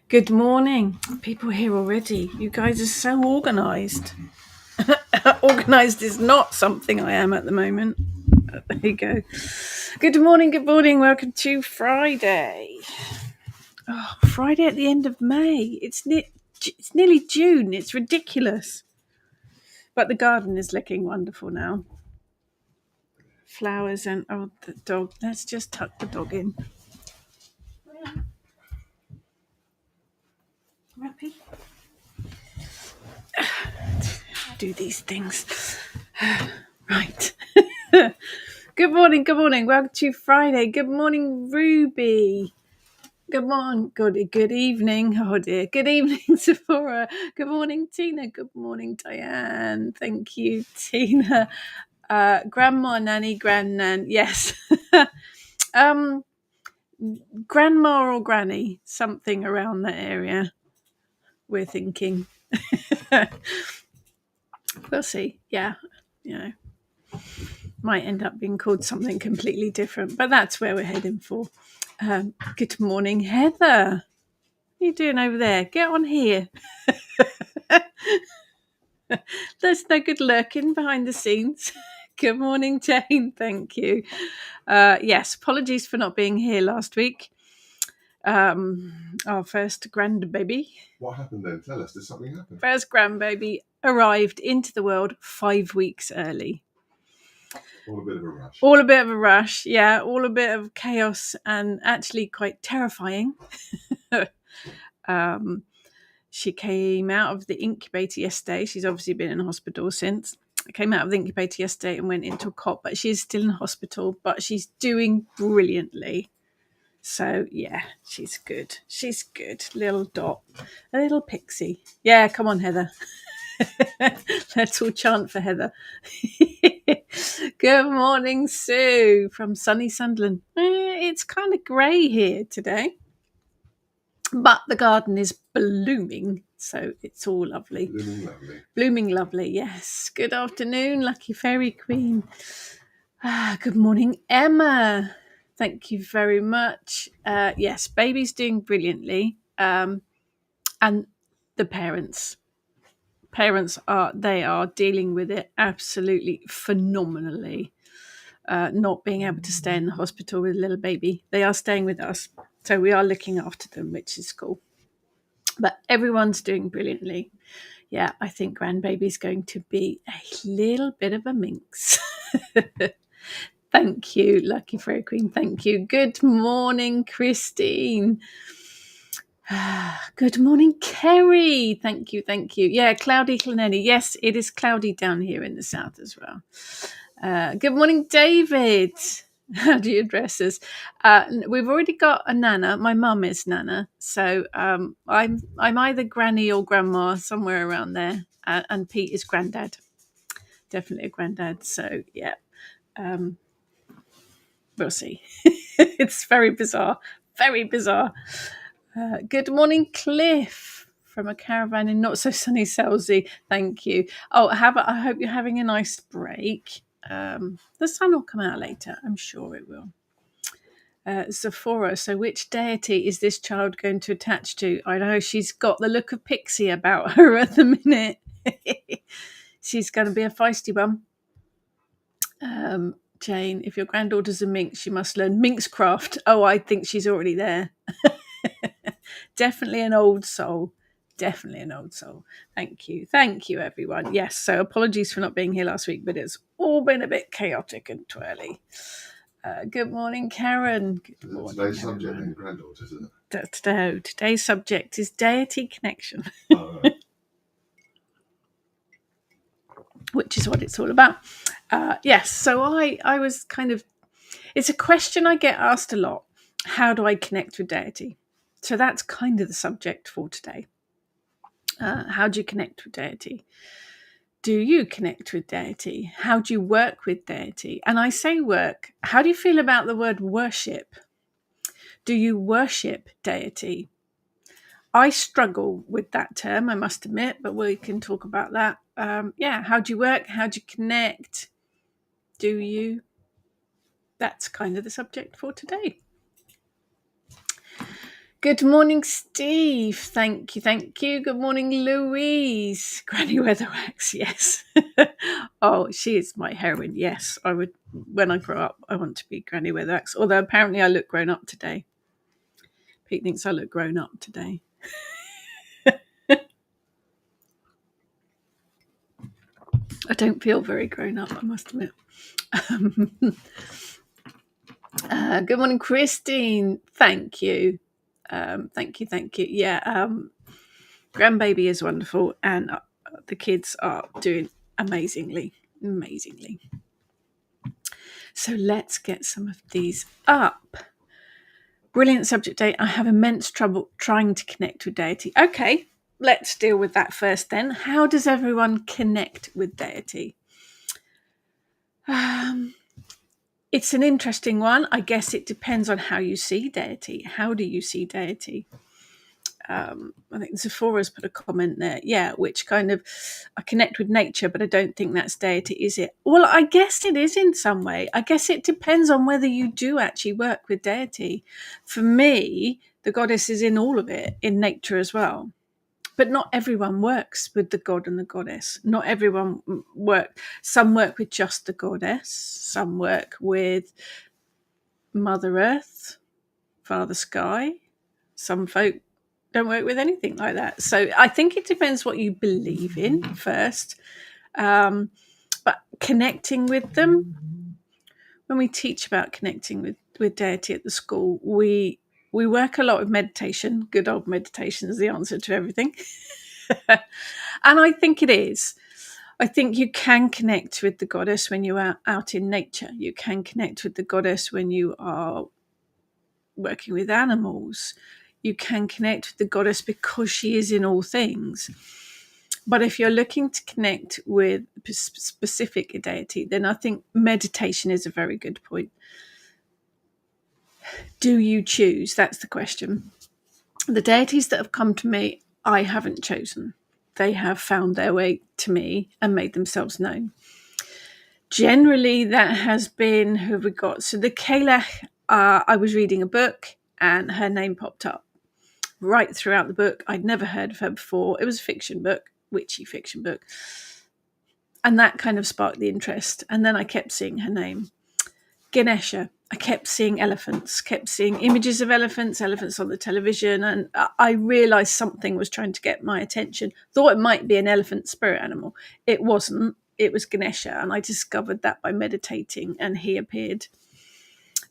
Good morning. People here already. You guys are so organised. Organised is not something I am at the moment. There you go. Good morning, good morning. Welcome to Friday. Oh, Friday at the end of May. It's nearly June. It's ridiculous. But the garden is looking wonderful now. Flowers and, oh, the dog. Let's just tuck the dog in. Happy? Do these things. Right. Good morning, good morning. Welcome to Friday. Good morning, Ruby. Good morning, good evening. Oh dear. Good evening, Sephora. Good morning, Tina. Good morning, Diane. Thank you, Tina. Grandma, nanny, grandnan. Yes. Grandma or granny, something around that area. We're thinking. We'll see. Yeah. Might end up being called something completely different, but that's where we're heading for. Good morning, Heather. What are you doing over there? Get on here. There's no good lurking behind the scenes. Good morning, Jane. Thank you. Yes, apologies for not being here last week. Our first grandbaby. What happened then? Tell us. Did something happen? First grandbaby arrived into the world 5 weeks early. All a bit of a rush. All a bit of a rush, yeah. All a bit of chaos and actually quite terrifying. She came out of the incubator yesterday. She's obviously been in hospital since. Came out of the incubator yesterday and went into a cot, but she's still in hospital, but she's doing brilliantly. So, yeah, she's good. She's good. Little Dot. A little pixie. Yeah, come on, Heather. Let's all chant for Heather. Good morning, Sue, from sunny Sunderland. It's kind of grey here today, but the garden is blooming, so it's all lovely. Blooming lovely. Blooming lovely, yes. Good afternoon, Lucky Fairy Queen. Good morning, Emma. Thank you very much. Yes, baby's doing brilliantly. And the parents are dealing with it absolutely phenomenally. Not being able to stay in the hospital with a little baby. They are staying with us, so we are looking after them, which is cool. But everyone's doing brilliantly. Yeah, I think grandbaby's going to be a little bit of a minx. Thank you, Lucky Fairy Queen. Thank you. Good morning, Christine. Good morning, Kerry. Thank you. Yeah, cloudy Llanelli. Yes, it is cloudy down here in the south as well. Good morning, David. How do you address us? We've already got a Nana. My mum is Nana, so I'm either granny or grandma, somewhere around there. And Pete is granddad, definitely a granddad. So yeah, we'll see. It's very bizarre, very bizarre. Good morning, Cliff, from a caravan in not so sunny Selsey. Thank you. Oh, I hope you're having a nice break. The sun will come out later. I'm sure it will. Sephora. So which deity is this child going to attach to? I know she's got the look of Pixie about her at the minute. She's going to be a feisty one. Jane, if your granddaughter's a minx, she must learn minxcraft. Oh, I think she's already there. Definitely an old soul. Thank you, everyone. Yes, so apologies for not being here last week, but it's all been a bit chaotic and twirly. Good morning, Karen. Good morning. Today's subject then granddaughters, isn't it? No, today's subject is deity connection. Oh, right. Which is what it's all about. Yes, so I was kind of, it's a question I get asked a lot. How do I connect with deity? So that's kind of the subject for today. How do you connect with deity? Do you connect with deity? How do you work with deity? And I say work. How do you feel about the word worship? Do you worship deity? I struggle with that term, I must admit, but we can talk about that. How do you work? How do you connect? Do you? That's kind of the subject for today. Good morning, Steve. Thank you, thank you. Good morning, Louise. Granny Weatherwax, yes. Oh, she is my heroine. Yes, I would. When I grow up, I want to be Granny Weatherwax. Although apparently I look grown up today. Pete thinks I look grown up today. I don't feel very grown up, I must admit. Good morning, Christine. Thank you. Thank you. Yeah, grandbaby is wonderful, and the kids are doing amazingly. So let's get some of these up. Brilliant subject date. I have immense trouble trying to connect with Deity. Okay, let's deal with that first then. How does everyone connect with Deity? It's an interesting one. I guess it depends on how you see Deity. How do you see Deity? I think Sephora's put a comment there. Yeah, which kind of, I connect with nature, but I don't think that's Deity, is it? Well, I guess it is in some way. I guess it depends on whether you do actually work with Deity. For me, the goddess is in all of it, in nature as well. But not everyone works with the god and the goddess. Not everyone some work with just the goddess. Some work with Mother Earth, Father Sky. Some folk don't work with anything like that. So I think it depends what you believe in first. But connecting with them, when we teach about connecting with Deity at the school, we work a lot with meditation. Good old meditation is the answer to everything. And I think it is. I think you can connect with the goddess when you are out in nature. You can connect with the goddess when you are working with animals. You can connect with the goddess because she is in all things. But if you're looking to connect with a specific deity, then I think meditation is a very good point. Do you choose? That's the question. The deities that have come to me, I haven't chosen. They have found their way to me and made themselves known. Generally, that has been, who have we got? So the Kalech, I was reading a book and her name popped up right throughout the book. I'd never heard of her before. It was a fiction book, witchy fiction book. And that kind of sparked the interest. And then I kept seeing her name. Ganesha. I kept seeing elephants, kept seeing images of elephants on the television. And I realized something was trying to get my attention. Thought it might be an elephant spirit animal. It wasn't. It was Ganesha. And I discovered that by meditating, and he appeared.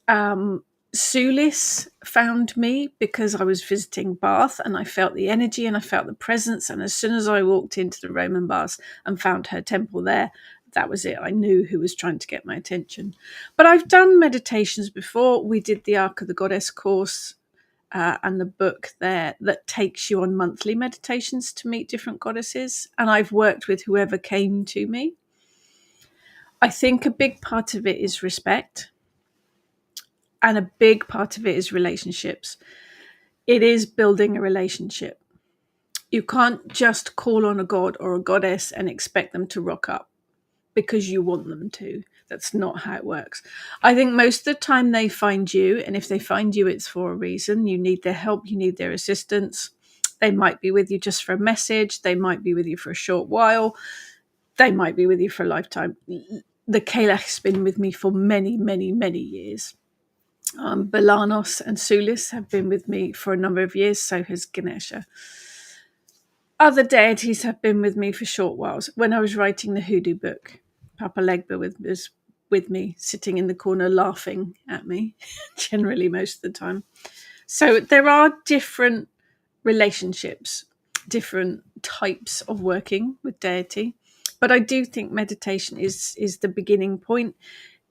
Sulis found me because I was visiting Bath and I felt the energy and I felt the presence. And as soon as I walked into the Roman baths and found her temple there, that was it. I knew who was trying to get my attention. But I've done meditations before. We did the Ark of the Goddess course and the book there that takes you on monthly meditations to meet different goddesses. And I've worked with whoever came to me. I think a big part of it is respect. And a big part of it is relationships. It is building a relationship. You can't just call on a god or a goddess and expect them to rock up because you want them to. That's not how it works. I think most of the time they find you, and if they find you, it's for a reason. You need their help, you need their assistance. They might be with you just for a message. They might be with you for a short while. They might be with you for a lifetime. The Kalech has been with me for many, many, many years. Balanos and Sulis have been with me for a number of years, so has Ganesha. Other deities have been with me for short whiles. When I was writing the hoodoo book, Papa Legba was with me, sitting in the corner laughing at me, generally most of the time. So there are different relationships, different types of working with deity. But I do think meditation is the beginning point.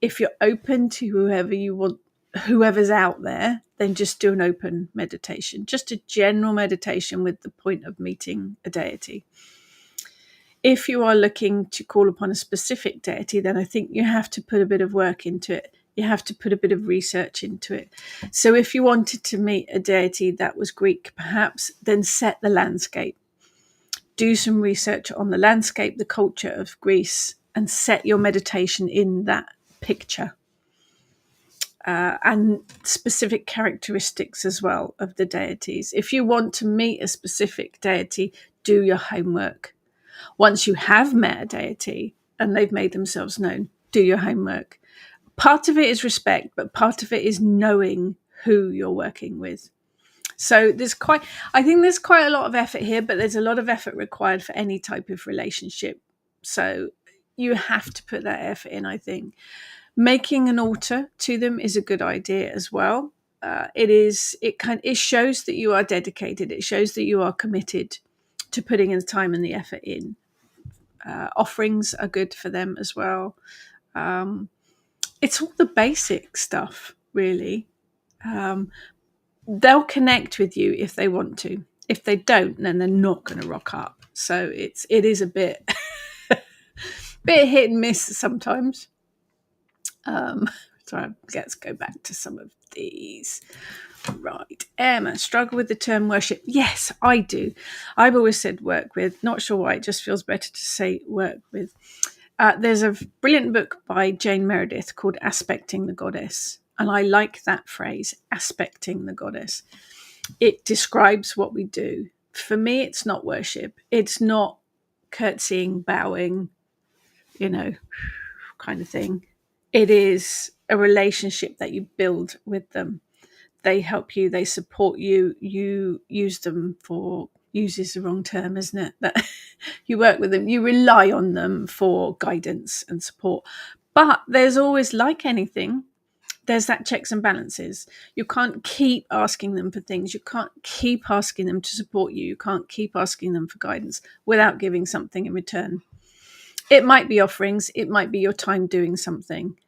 If you're open to whoever you want, whoever's out there, then just do an open meditation, just a general meditation with the point of meeting a deity. If you are looking to call upon a specific deity, then I think you have to put a bit of work into it. You have to put a bit of research into it. So if you wanted to meet a deity that was Greek, perhaps, then set the landscape. Do some research on the landscape, the culture of Greece, and set your meditation in that picture. and specific characteristics as well of the deities. If you want to meet a specific deity, do your homework. Once you have met a deity and they've made themselves known, do your homework. Part of it is respect, but part of it is knowing who you're working with. So I think there's quite a lot of effort here, but there's a lot of effort required for any type of relationship. So you have to put that effort in, I think. Making an altar to them is a good idea as well. It shows that you are dedicated. It shows that you are committed to putting in the time and the effort in. Offerings are good for them as well. It's all the basic stuff, really. They'll connect with you if they want to. If they don't, then they're not going to rock up. So it is a bit hit and miss sometimes. So let's go back to some of these. Right. Emma, struggle with the term worship. Yes, I do. I've always said work with. Not sure why. It just feels better to say work with. There's a brilliant book by Jane Meredith called Aspecting the Goddess. And I like that phrase, aspecting the goddess. It describes what we do. For me, it's not worship. It's not curtsying, bowing, kind of thing. It is a relationship that you build with them. They help you, they support you, you use them for, use is the wrong term, isn't it? That you work with them, you rely on them for guidance and support. But there's always, like anything, there's that checks and balances. You can't keep asking them for things. You can't keep asking them to support you. You can't keep asking them for guidance without giving something in return. It might be offerings. It might be your time doing something.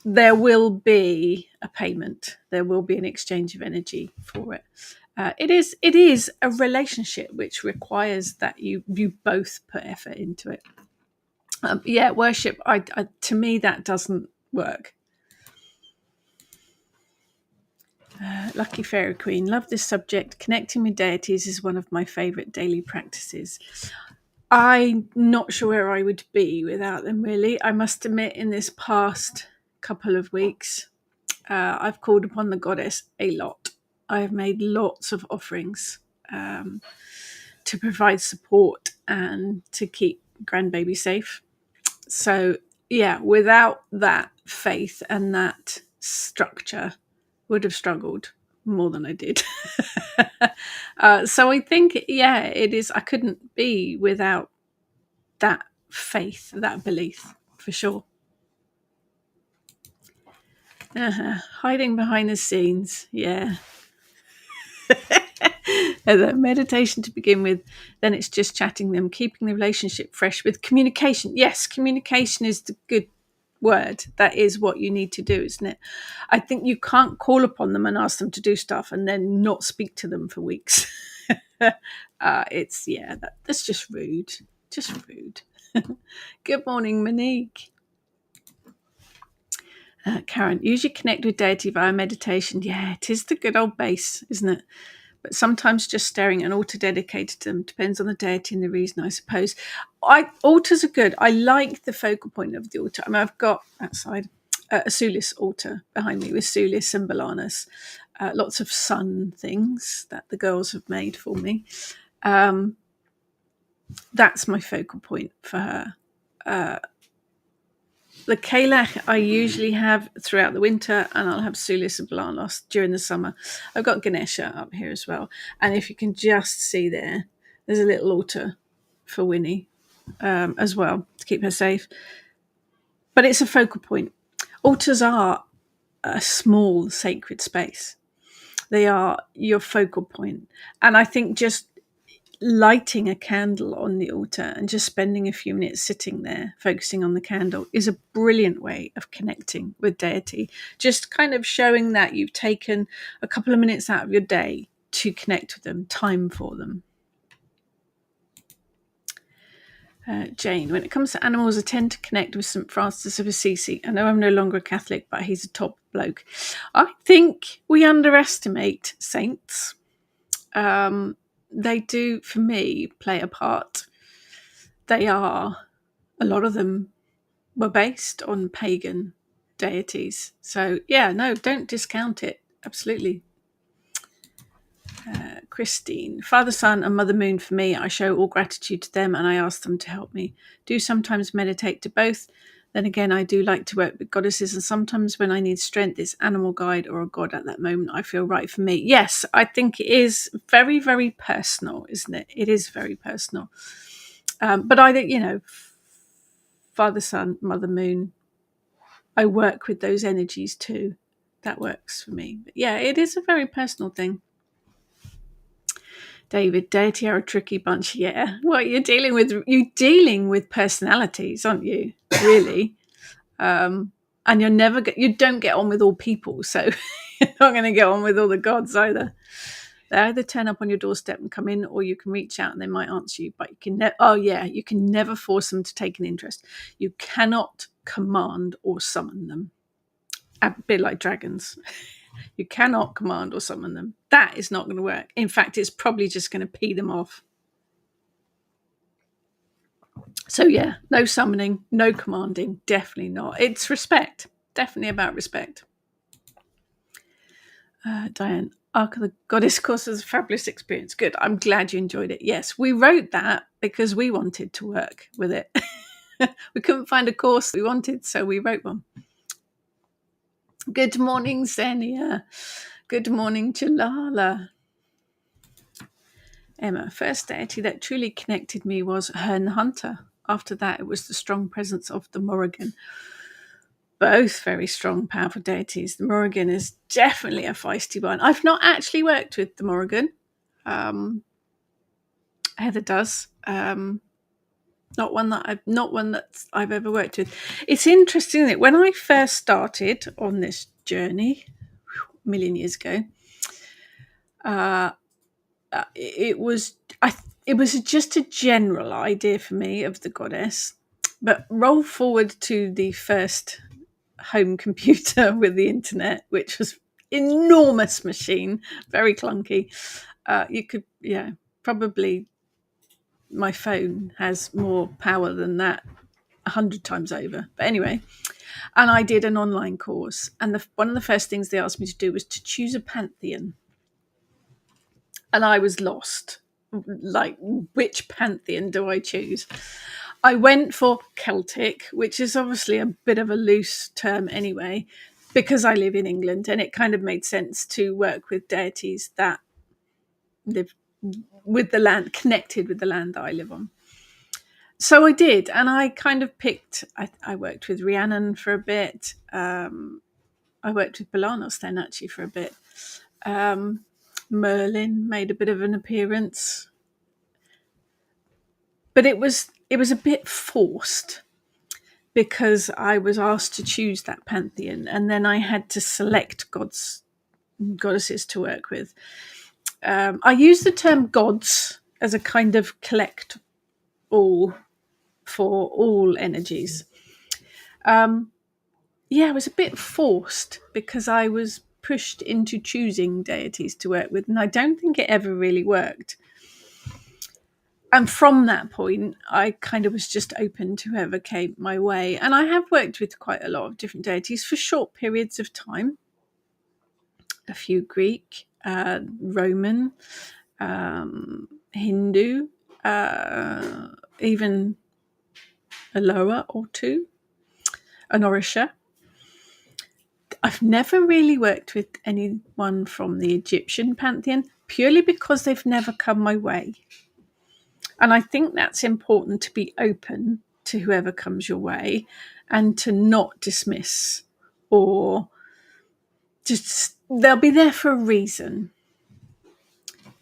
There will be a payment. There will be an exchange of energy for it. It is a relationship which requires that you both put effort into it. Worship. To me, that doesn't work. Lucky Fairy Queen, love this subject. Connecting with deities is one of my favourite daily practices. I'm not sure where I would be without them, really. I must admit, in this past couple of weeks, I've called upon the goddess a lot. I have made lots of offerings to provide support and to keep grandbaby safe. So, without that faith and that structure, would have struggled more than I did. So I think, it is. I couldn't be without that faith, that belief, for sure. Hiding behind the scenes, yeah. The meditation to begin with, then it's just chatting them, keeping the relationship fresh with communication. Yes, communication is the good word. That is what you need to do, isn't it? I think you can't call upon them and ask them to do stuff and then not speak to them for weeks. That's just rude. Just rude. Good morning, Monique. Karen, usually connect with deity via meditation. Yeah, it is the good old base, isn't it? But sometimes just staring at an altar dedicated to them depends on the deity and the reason, I suppose. Altars are good. I like the focal point of the altar. I mean, I've got outside a Sulis altar behind me with Sulis and Balanus. Lots of sun things that the girls have made for me. That's my focal point for her. The Kalech I usually have throughout the winter, and I'll have Sulis and Blanos during the summer. I've got Ganesha up here as well. And if you can just see there's a little altar for Winnie as well to keep her safe. But it's a focal point. Altars are a small sacred space. They are your focal point. And I think just lighting a candle on the altar and just spending a few minutes sitting there focusing on the candle is a brilliant way of connecting with deity, just kind of showing that you've taken a couple of minutes out of your day to connect with them, time for them. Jane, when it comes to animals, I tend to connect with St. Francis of Assisi. I know I'm no longer a Catholic, but he's a top bloke. I think we underestimate saints. They do, for me, play a part. A lot of them were based on pagan deities. So yeah, no, don't discount it. Absolutely. Christine, Father Sun and Mother Moon for me. I show all gratitude to them and I ask them to help me. Do sometimes meditate to both. Then again, I do like to work with goddesses, and sometimes when I need strength, it's animal guide or a god at that moment I feel right for me. Yes, I think it is very, very personal, isn't it? It is very personal. But I think, Father Sun, Mother Moon, I work with those energies too. That works for me. But yeah, it is a very personal thing. David, Deity are a tricky bunch. Yeah. Well, you're dealing with personalities, aren't you? Really. And you don't get on with all people, so you're not going to get on with all the gods either. They either turn up on your doorstep and come in, or you can reach out and they might answer you, but you can never force them to take an interest. You cannot command or summon them. A bit like dragons. You cannot command or summon them. That is not going to work. In fact, it's probably just going to pee them off. So yeah, no summoning, no commanding, definitely not. It's respect, definitely about respect. Diane, Ark of the Goddess course was a fabulous experience. Good, I'm glad you enjoyed it. Yes, we wrote that because we wanted to work with it. We couldn't find a course we wanted, so we wrote one. Good morning, Xenia. Good morning, Jalala. Emma, first deity that truly connected me was Herne Hunter. After that, it was the strong presence of the Morrigan. Both very strong, powerful deities. The Morrigan is definitely a feisty one. I've not actually worked with the Morrigan. Heather does. Not one that I've ever worked with. It's interesting that when I first started on this journey, a million years ago, it was just a general idea for me of the goddess. But roll forward to the first home computer with the internet, which was enormous machine, very clunky. You could, probably my phone has more power than that 100 times over. But anyway, and I did an online course, and one of the first things they asked me to do was to choose a pantheon. And I was lost. Like, which pantheon do I choose? I went for Celtic, which is obviously a bit of a loose term anyway, because I live in England, and it kind of made sense to work with deities that live with the land, connected with the land that I live on. So I did, and I kind of picked, I worked with Rhiannon for a bit. I worked with Bolanos then actually for a bit. Merlin made a bit of an appearance. But it was a bit forced because I was asked to choose that pantheon, and then I had to select goddesses to work with. I use the term gods as a kind of collect all for all energies. It was a bit forced because I was pushed into choosing deities to work with, and I don't think it ever really worked. And from that point, I kind of was just open to whoever came my way. And I have worked with quite a lot of different deities for short periods of time. A few Greek, Roman, Hindu, even a Loa or two, an Orisha. I've never really worked with anyone from the Egyptian pantheon, purely because they've never come my way. And I think that's important, to be open to whoever comes your way and to not dismiss, or just, they'll be there for a reason.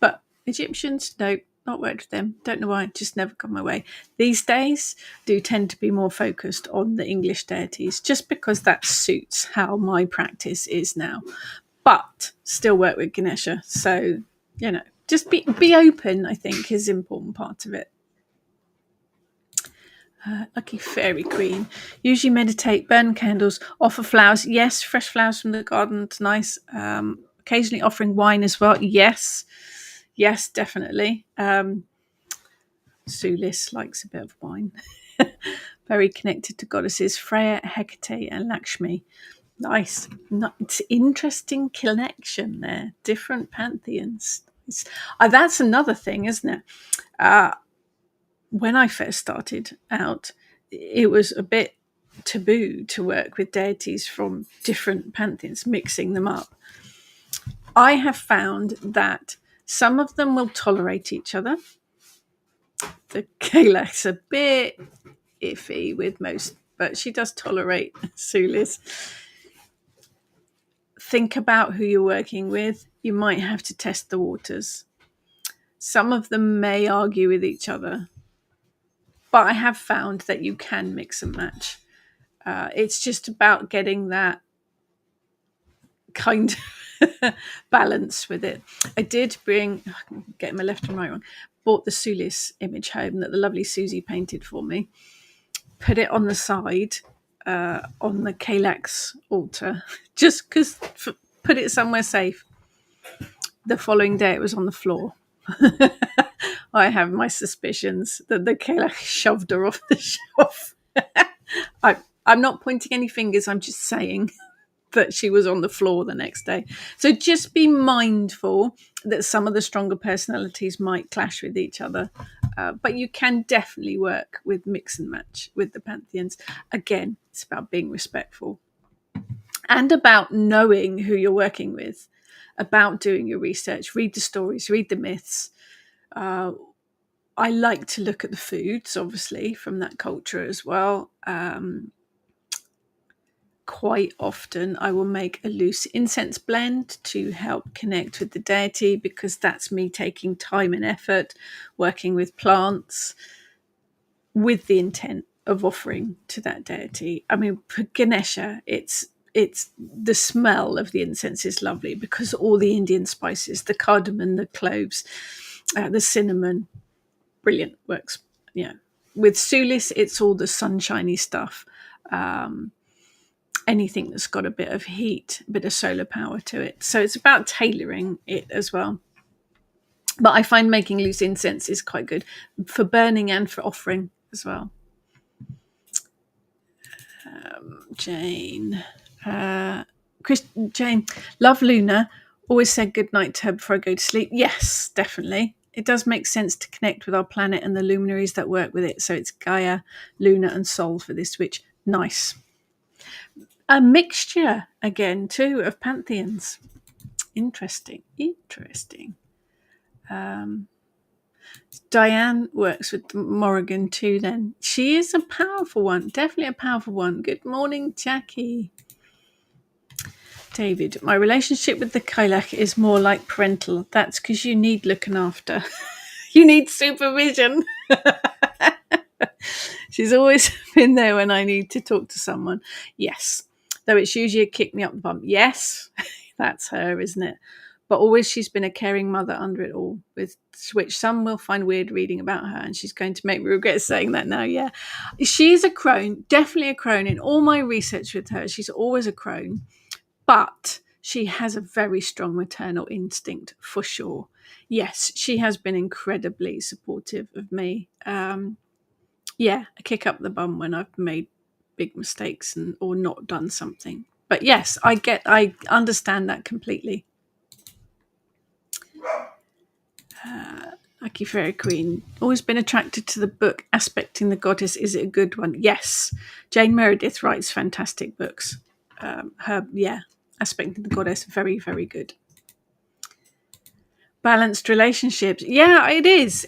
But Egyptians, no, not worked with them. Don't know why, just never come my way. These days do tend to be more focused on the English deities, just because that suits how my practice is now. But still work with Ganesha. So, just be open, I think, is an important part of it. Lucky Fairy Queen. Usually meditate, burn candles, offer flowers. Yes, fresh flowers from the garden. It's nice. Occasionally offering wine as well. Yes, definitely. Sulis likes a bit of wine. Very connected to goddesses Freya, Hecate, and Lakshmi. Nice. It's interesting connection there. Different pantheons. That's another thing, isn't it? When I first started out, it was a bit taboo to work with deities from different pantheons, mixing them up. I have found that some of them will tolerate each other. The Kalak's a bit iffy with most, but she does tolerate Sulis. Think about who you're working with. You might have to test the waters. Some of them may argue with each other, but I have found that you can mix and match. It's just about getting that kind of balance with it. I did bring, getting my left and right wrong, bought the Sulis image home that the lovely Susie painted for me, put it on the side on the Kalak's altar, just because, put it somewhere safe. The following day it was on the floor. I have my suspicions that the Kalak shoved her off the shelf. I'm not pointing any fingers, I'm just saying that she was on the floor the next day. So just be mindful that some of the stronger personalities might clash with each other. But you can definitely work with mix and match with the pantheons. Again, it's about being respectful and about knowing who you're working with, about doing your research, read the stories, read the myths. I like to look at the foods, obviously, from that culture as well. Quite often I will make a loose incense blend to help connect with the deity, because that's me taking time and effort working with plants with the intent of offering to that deity. I mean, for Ganesha, it's the smell of the incense is lovely because all the Indian spices, the cardamom, the cloves, the cinnamon, brilliant, works. Yeah. With Sulis, it's all the sunshiny stuff. Anything that's got a bit of heat, a bit of solar power to it. So it's about tailoring it as well. But I find making loose incense is quite good for burning and for offering as well. Jane. Jane, love Luna. Always said good night to her before I go to sleep. Yes, definitely. It does make sense to connect with our planet and the luminaries that work with it. So it's Gaia, Luna, and Sol for this witch. Nice. A mixture again too of pantheons. Interesting. Diane works with Morrigan too then. She is a powerful one, definitely a powerful one. Good morning, Jackie. David, my relationship with the Kailak is more like parental. That's because you need looking after. You need supervision. She's always been there when I need to talk to someone. Yes. Though it's usually a kick me up the bum. Yes, that's her, isn't it? But always she's been a caring mother under it all, with which some will find weird reading about her, and she's going to make me regret saying that now, yeah. She's a crone, definitely a crone. In all my research with her, she's always a crone, but she has a very strong maternal instinct for sure. Yes, she has been incredibly supportive of me. Yeah, a kick up the bum when I've made big mistakes or not done something. But yes, I understand that completely. Lucky Fairy Queen. Always been attracted to the book Aspecting the Goddess. Is it a good one? Yes. Jane Meredith writes fantastic books. Aspecting the Goddess, very, very good. Balanced relationships. Yeah, it is.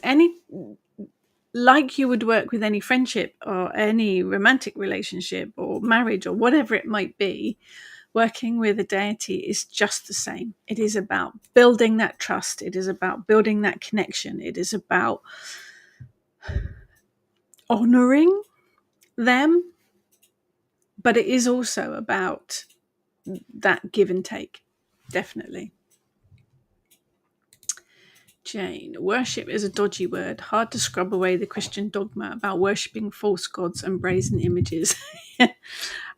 Like you would work with any friendship or any romantic relationship or marriage or whatever it might be, working with a deity is just the same. It is about building that trust. It is about building that connection. It is about honoring them, but it is also about that give and take, definitely. Jane, worship is a dodgy word. Hard to scrub away the Christian dogma about worshipping false gods and brazen images.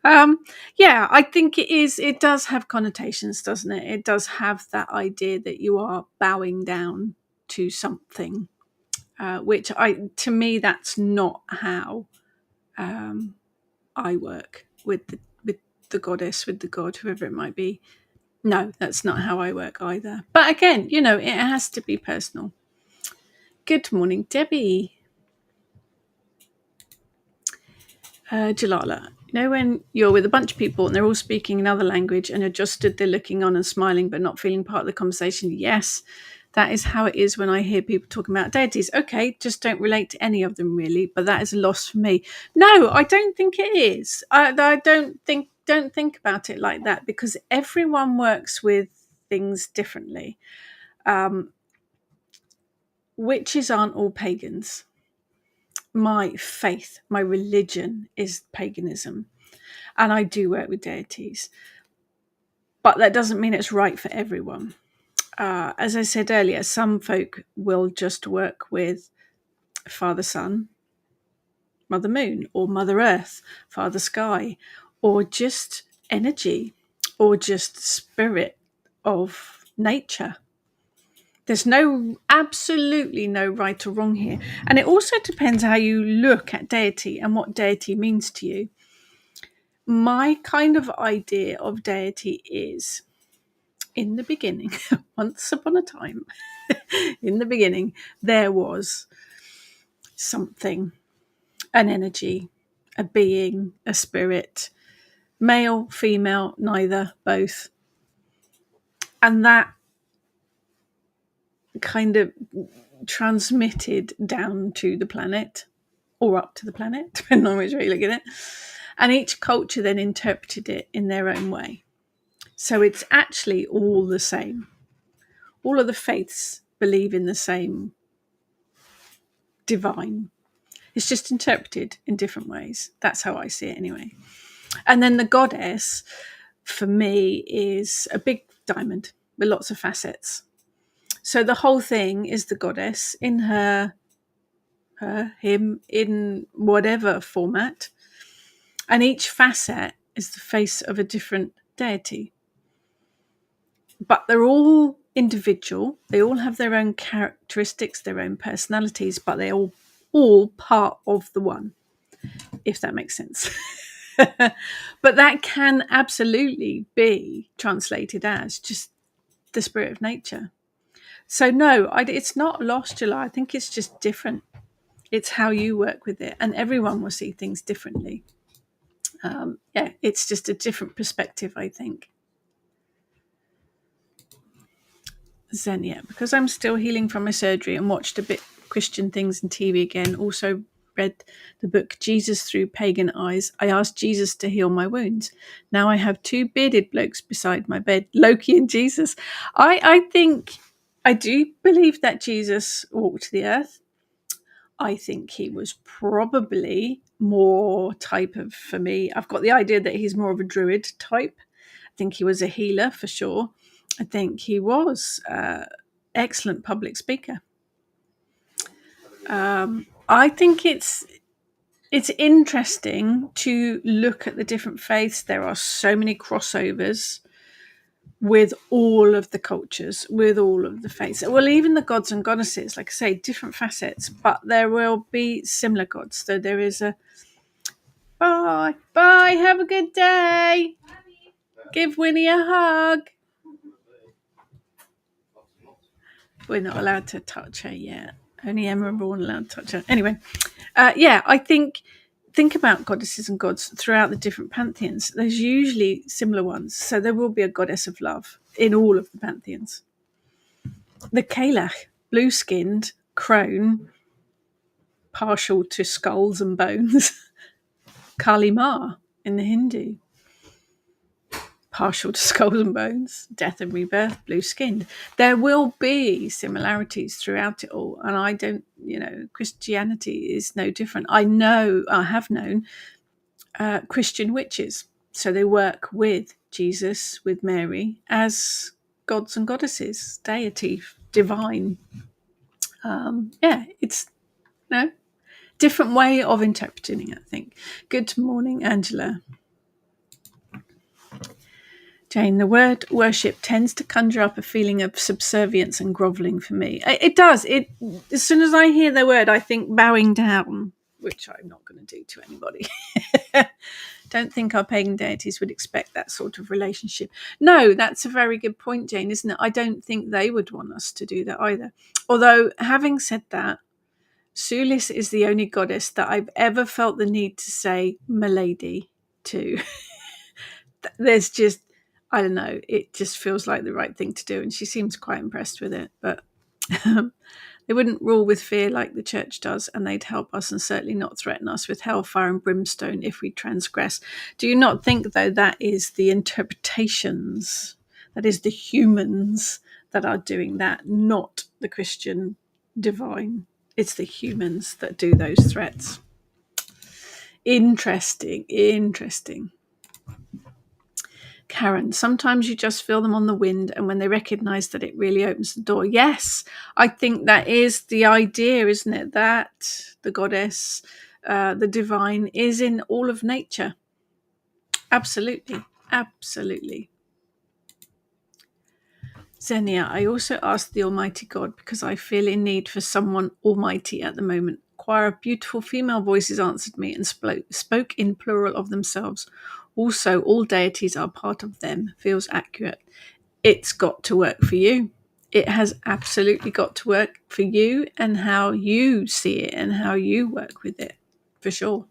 Yeah, I think it is. It does have connotations, doesn't it? It does have that idea that you are bowing down to something, which to me, that's not how I work with the goddess with the god, whoever it might be. No, that's not how I work either. But again, it has to be personal. Good morning, Debbie. Jalala. When you're with a bunch of people and they're all speaking another language and you're just stood there looking on and smiling but not feeling part of the conversation? Yes, that is how it is when I hear people talking about deities. Okay, just don't relate to any of them really, but that is a loss for me. No, I don't think it is. I don't think about it like that, because everyone works with things differently. Witches aren't all pagans. My faith, my religion is paganism, and I do work with deities, but that doesn't mean it's right for everyone. As I said earlier, some folk will just work with Father Sun, Mother Moon, or Mother Earth, Father Sky, or just energy, or just spirit of nature. There's absolutely no right or wrong here. And it also depends how you look at deity and what deity means to you. My kind of idea of deity is, in the beginning, once upon a time, in the beginning, there was something, an energy, a being, a spirit, male, female, neither, both. And that kind of transmitted down to the planet, or up to the planet, depending on which way you look at it. And each culture then interpreted it in their own way. So it's actually all the same. All of the faiths believe in the same divine. It's just interpreted in different ways. That's how I see it anyway. And then the goddess, for me, is a big diamond with lots of facets. So the whole thing is the goddess in her, him, in whatever format. And each facet is the face of a different deity. But they're all individual. They all have their own characteristics, their own personalities, but they're all part of the one, if that makes sense. But that can absolutely be translated as just the spirit of nature. So no, it's not lost, July. I think it's just different. It's how you work with it, and everyone will see things differently. It's just a different perspective, I think. Xenia, because I'm still healing from my surgery and watched a bit Christian things and TV again, also read the book Jesus Through Pagan Eyes. I asked Jesus to heal my wounds. Now I have two bearded blokes beside my bed, Loki and Jesus. I think, I do believe that Jesus walked the earth. I think he was probably more type of, for me, I've got the idea that he's more of a druid type. I think he was a healer for sure. I think he was excellent public speaker. I think it's interesting to look at the different faiths. There are so many crossovers with all of the cultures, with all of the faiths. Well, even the gods and goddesses, like I say, different facets, but there will be similar gods. So there is a bye, have a good day. Give Winnie a hug. We're not allowed to touch her yet. Only Emma and Braun allowed to touch her. Anyway, I think about goddesses and gods throughout the different pantheons. There's usually similar ones. So there will be a goddess of love in all of the pantheons. The Kalach, blue-skinned, crone, partial to skulls and bones. Kali Ma in the Hindu. Partial to skulls and bones, death and rebirth, blue-skinned. There will be similarities throughout it all. And I don't, Christianity is no different. I have known Christian witches. So they work with Jesus, with Mary, as gods and goddesses, deity, divine. It's different way of interpreting it, I think. Good morning, Angela. Jane, the word worship tends to conjure up a feeling of subservience and grovelling for me. It does. As soon as I hear the word, I think bowing down, which I'm not going to do to anybody. Don't think our pagan deities would expect that sort of relationship. No, that's a very good point, Jane, isn't it? I don't think they would want us to do that either. Although, having said that, Sulis is the only goddess that I've ever felt the need to say "milady" to. There's just, I don't know, it just feels like the right thing to do, and she seems quite impressed with it. But they wouldn't rule with fear like the church does, and they'd help us and certainly not threaten us with hellfire and brimstone if we transgress. Do you not think, though, that is the interpretations, that is the humans that are doing that, not the Christian divine? It's the humans that do those threats. Interesting. Karen, sometimes you just feel them on the wind, and when they recognise that, it really opens the door. Yes, I think that is the idea, isn't it? That the goddess, the divine, is in all of nature. Absolutely. Xenia, I also ask the Almighty God because I feel in need for someone almighty at the moment. Choir of beautiful female voices answered me and spoke in plural of themselves. Also, all deities are part of them. Feels accurate. It's got to work for you. It has absolutely got to work for you and how you see it and how you work with it, for sure.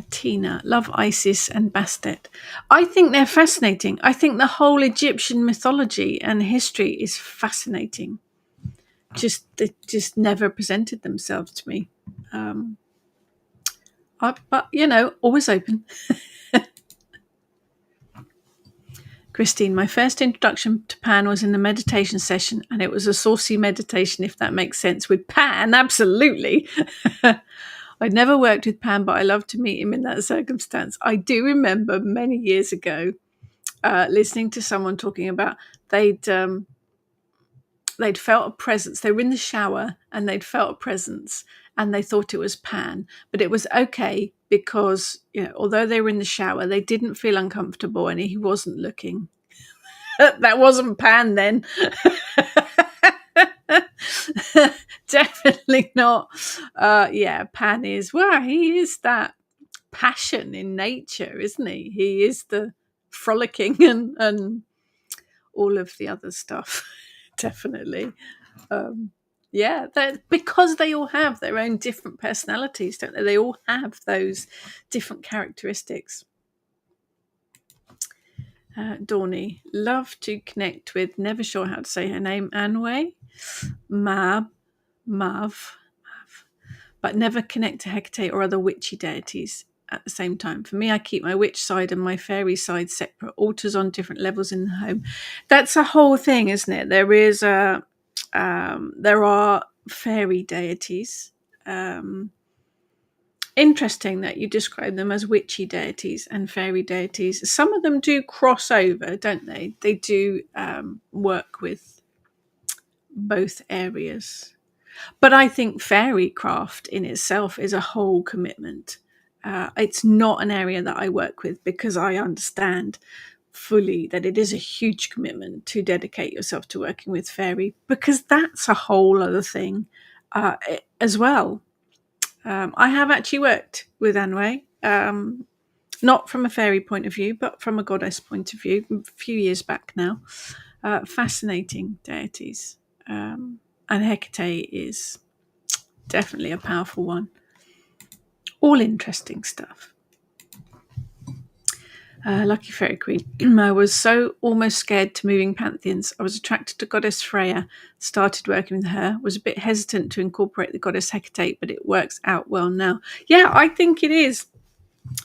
Tina, love Isis and Bastet. I think they're fascinating. I think the whole Egyptian mythology and history is fascinating. They just never presented themselves to me. But, always open. Christine, my first introduction to Pan was in the meditation session, and it was a saucy meditation, if that makes sense, with Pan, absolutely. I'd never worked with Pan, but I loved to meet him in that circumstance. I do remember many years ago listening to someone talking about they'd felt a presence. They were in the shower and they'd felt a presence and they thought it was Pan, but it was okay because, although they were in the shower, they didn't feel uncomfortable and he wasn't looking. That wasn't Pan then. Definitely not. Pan is, he is that passion in nature, isn't he? He is the frolicking and all of the other stuff. Definitely. Because they all have their own different personalities, don't they? They all have those different characteristics. Dawny, love to connect with, never sure how to say her name, Anway, Mav, but never connect to Hecate or other witchy deities at the same time. For me, I keep my witch side and my fairy side separate, altars on different levels in the home. That's a whole thing, isn't it? There are fairy deities. Interesting that you describe them as witchy deities and fairy deities. Some of them do cross over, don't they? They do work with both areas. But I think fairycraft in itself is a whole commitment. It's not an area that I work with because I understand fully that it is a huge commitment to dedicate yourself to working with fairy, because that's a whole other thing as well. I have actually worked with Anway, not from a fairy point of view, but from a goddess point of view, a few years back now. Fascinating deities. And Hecate is definitely a powerful one. All interesting stuff. Lucky Fairy Queen. I was so almost scared to moving pantheons. I was attracted to Goddess Freya, started working with her, was a bit hesitant to incorporate the Goddess Hecate, but it works out well now. Yeah, I think it is.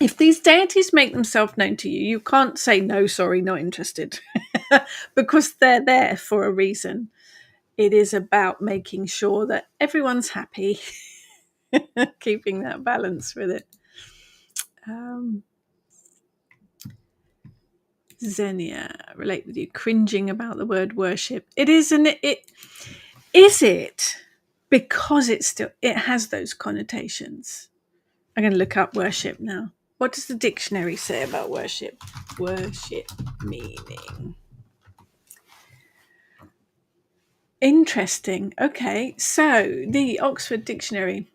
If these deities make themselves known to you, you can't say, no, sorry, not interested, because they're there for a reason. It is about making sure that everyone's happy, keeping that balance with it. Xenia, relate with you, cringing about the word worship. It isn't it? Is it because it has those connotations? I'm going to look up worship now. What does the dictionary say about worship? Worship meaning. Interesting. Okay, so the Oxford Dictionary.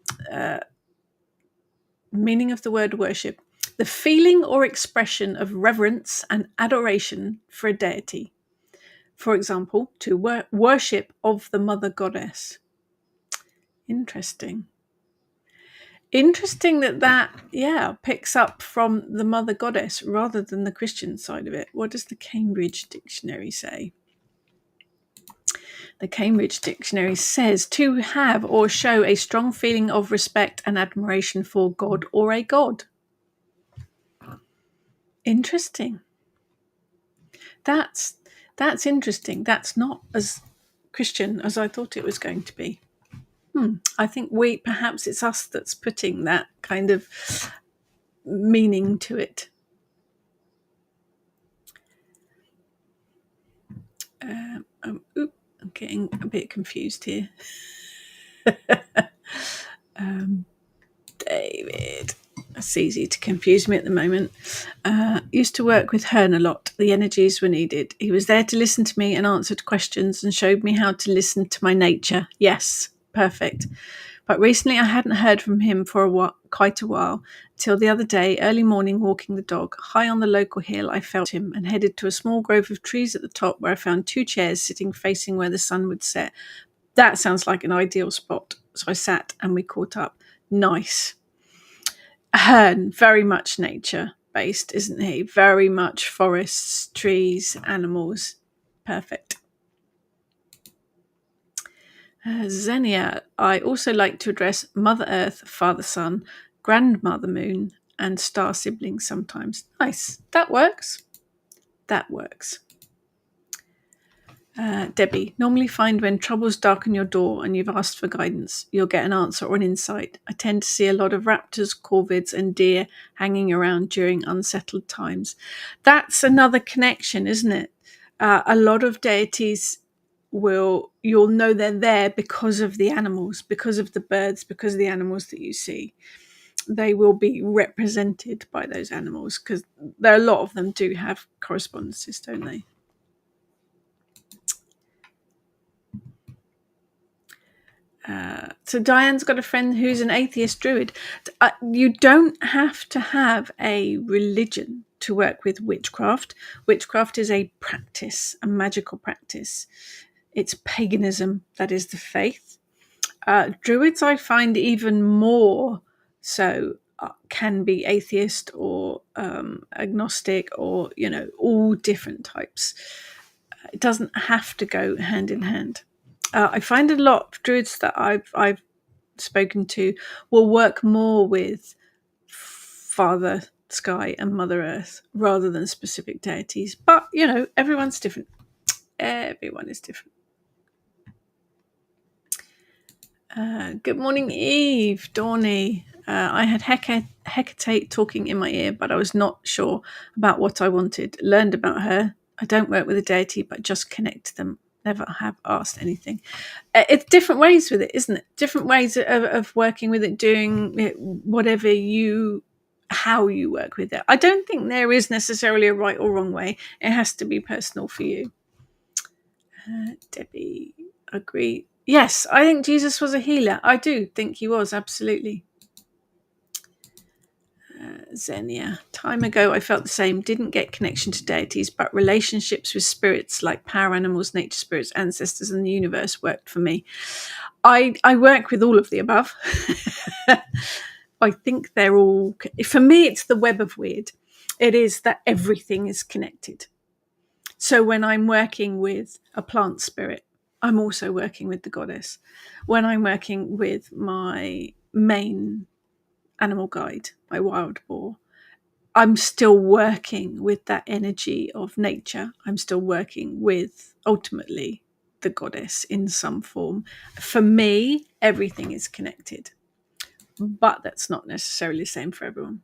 Meaning of the word worship: the feeling or expression of reverence and adoration for a deity. For example, to worship of the mother goddess. Interesting. Interesting that picks up from the mother goddess rather than the Christian side of it. What does the Cambridge Dictionary say? The Cambridge Dictionary says to have or show a strong feeling of respect and admiration for God or a god. Interesting. That's interesting. That's not as Christian as I thought it was going to be. I think perhaps it's us that's putting that kind of meaning to it. I'm getting a bit confused here. David. It's easy to confuse me at the moment. Used to work with Hearn a lot. The energies were needed. He was there to listen to me and answered questions and showed me how to listen to my nature. Yes, perfect. But recently I hadn't heard from him for quite a while, till the other day, early morning, walking the dog. High on the local hill, I felt him and headed to a small grove of trees at the top, where I found 2 chairs sitting facing where the sun would set. That sounds like an ideal spot. So I sat and we caught up. Nice. Hearn, very much nature based, isn't he? Very much forests, trees, animals. Perfect. Xenia, I also like to address Mother Earth, Father Sun, Grandmother Moon, and star siblings sometimes. Nice. That works. That works. Debbie, normally find when troubles darken your door and you've asked for guidance, you'll get an answer or an insight. I tend to see a lot of raptors, corvids, and deer hanging around during unsettled times. That's another connection, isn't it? A lot of deities you'll know they're there because of the animals, because of the birds, because of the animals that you see. They will be represented by those animals, because a lot of them do have correspondences, don't they? So Diane's got a friend who's an atheist druid. You don't have to have a religion to work with witchcraft. Witchcraft is a practice, a magical practice. It's paganism, that is the faith. Druids, I find, even more so, can be atheist or agnostic, or all different types. It doesn't have to go hand in hand. I find a lot of druids that I've spoken to will work more with Father Sky and Mother Earth rather than specific deities. But, everyone's different. Everyone is different. Good morning, Eve, Dawny. I had Hecate talking in my ear, but I was not sure about what I wanted. Learned about her. I don't work with a deity, but just connect to them. Never have asked anything. It's different ways with it, isn't it? Different ways of working with it, doing it, whatever how you work with it. I don't think there is necessarily a right or wrong way. It has to be personal for you. Debbie, agree. Yes, I think Jesus was a healer. I do think he was, absolutely. Xenia, time ago I felt the same. Didn't get connection to deities, but relationships with spirits like power animals, nature spirits, ancestors, and the universe worked for me. I work with all of the above. I think they're all, for me, it's the web of weird. It is that everything is connected. So when I'm working with a plant spirit, I'm also working with the goddess. When I'm working with my main animal guide, my wild boar, I'm still working with that energy of nature. I'm still working with, ultimately, the goddess in some form. For me, everything is connected, but that's not necessarily the same for everyone.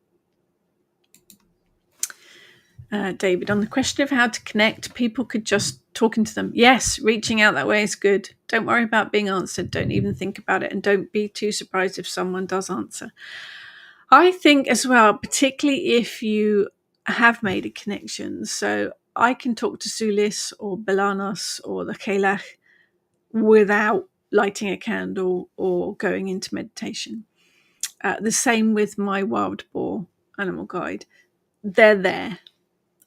David, on the question of how to connect, people could just talking to them. Yes, reaching out that way is good. Don't worry about being answered. Don't even think about it, and don't be too surprised if someone does answer. I think as well, particularly if you have made a connection. So I can talk to Sulis or Belanos or the Kelach without lighting a candle or going into meditation. The same with my wild boar animal guide. They're there,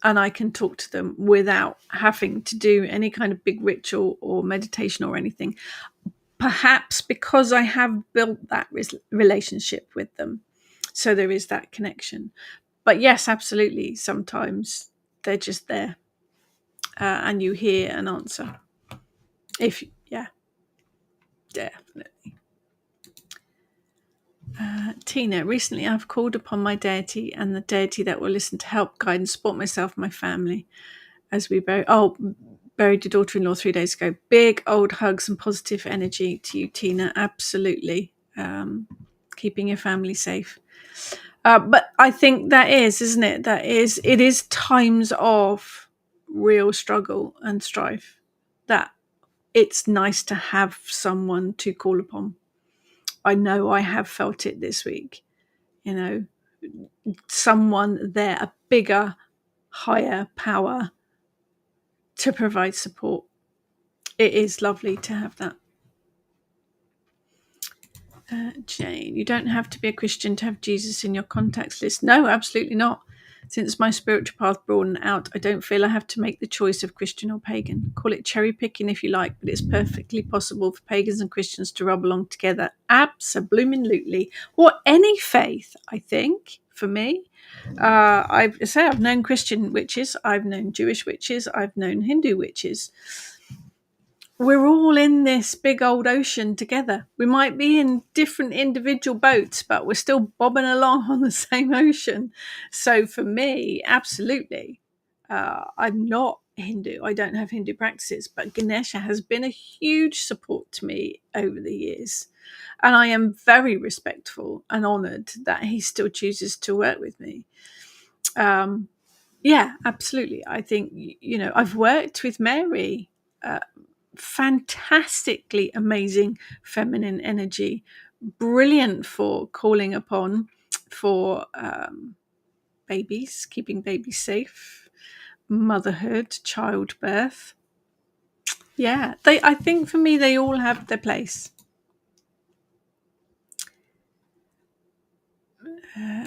and I can talk to them without having to do any kind of big ritual or meditation or anything. Perhaps because I have built that relationship with them. So there is that connection. But yes, absolutely. Sometimes they're just there, and you hear an answer. Yeah, definitely. Tina, recently I've called upon my deity and the deity that will listen to help, guide, and support myself and my family as we buried your daughter-in-law 3 days ago. Big old hugs and positive energy to you, Tina. Absolutely. Keeping your family safe. But I think that is, isn't it? It is times of real struggle and strife that it's nice to have someone to call upon. I know I have felt it this week. Someone there, a bigger, higher power to provide support. It is lovely to have that. Jane, you don't have to be a Christian to have Jesus in your contacts list. No, absolutely not. Since my spiritual path broadened out, I don't feel I have to make the choice of Christian or pagan. Call it cherry picking if you like, but it's perfectly possible for pagans and Christians to rub along together. Absolutely. Or any faith, I think, for me. I've known Christian witches, I've known Jewish witches, I've known Hindu witches. We're all in this big old ocean together. We might be in different individual boats, but we're still bobbing along on the same ocean. So for me, absolutely. I'm not Hindu. I don't have Hindu practices, but Ganesha has been a huge support to me over the years. And I am very respectful and honoured that he still chooses to work with me. Yeah, absolutely. I think, I've worked with Mary, fantastically amazing feminine energy, brilliant for calling upon for babies, keeping babies safe, motherhood, childbirth. Yeah, I think for me they all have their place.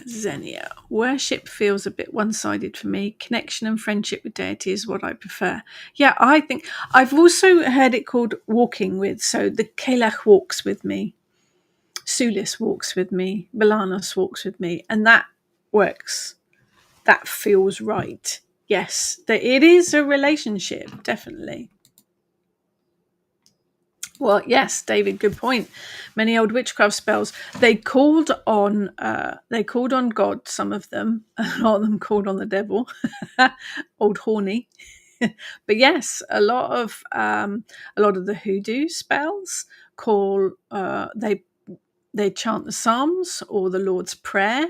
Xenia, worship feels a bit one-sided for me. Connection and friendship with deity is what I prefer. Yeah, I think I've also heard it called walking with. So the Kelach walks with me, Sulis walks with me, Balanos walks with me, and that works. That feels right. Yes, it is a relationship, definitely. Well, yes, David, good point. Many old witchcraft spells, they called on God, some of them. A lot of them called on the devil. Old horny. But yes, a lot of the hoodoo spells call they chant the Psalms or the Lord's Prayer.